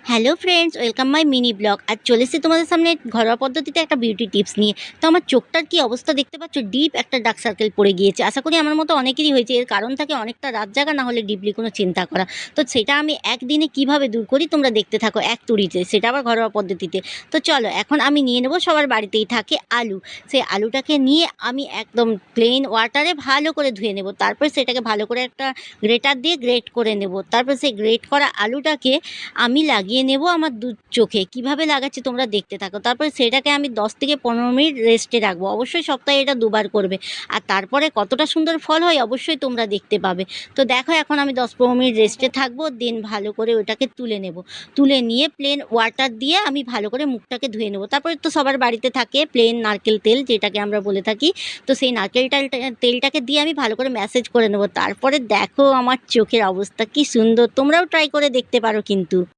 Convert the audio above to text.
Hello friends, welcome my mini blog. আজ চলে এসেছি তোমাদের সামনে ঘরোয়া পদ্ধতিতে একটা বিউটি টিপস নিয়ে। তো আমার চোখটার কি অবস্থা দেখতে পাচ্ছ, ডিপ একটা ডার্ক সার্কেল পড়ে গিয়েছে। আশা করি আমার মতো অনেকেরই হয়েছে। এর কারণ থাকে অনেকটা রাত জাগা, না হলে ডিপলি কোনো চিন্তা করা। তো সেটা আমি একদিনে কিভাবে দূর করি তোমরা দেখতে থাকো এক তুড়িতে, সেটা আবার ঘরোয়া পদ্ধতিতে। তো চলো, এখন আমি নিয়ে নেবো, সবার বাড়িতেই থাকে আলু। সেই আলুটাকে নিয়ে আমি একদম প্লেন ওয়াটারে ভালো করে ধুয়ে নেব। তারপর সেটাকে ভালো করে একটা গ্রেটার দিয়ে গ্রেট করে নেব। তারপর সেই গ্রেট করা আলুটাকে আমি লাগিয়ে নেব আমার দু চোখে। কিভাবে লাগাচ্ছি তোমরা দেখতে থাকো। তারপরে সেটাকে আমি 10 থেকে 15 মিনিট রেস্টে রাখবো। অবশ্যই সপ্তাহে এটা দুবার করবে। আর তারপরে কতটা সুন্দর ফল হয় অবশ্যই তোমরা দেখতে পাবে। তো দেখো, এখন আমি 10-15 মিনিট রেস্টে থাকবো, দেন ভালো করে ওটাকে তুলে নেব। তুলে নিয়ে প্লেন ওয়াটার দিয়ে আমি ভালো করে মুখটাকে ধুয়ে নেব। তারপরে তো সবার বাড়িতে থাকে প্লেন নারকেল তেল, যেটাকে আমরা বলে থাকি। তো সেই তেলটাকে দিয়ে আমি ভালো করে ম্যাসেজ করে নেব। তারপরে দেখো আমার চোখের অবস্থা কি সুন্দর। তোমরাও ট্রাই করে দেখতে পারো কিন্তু।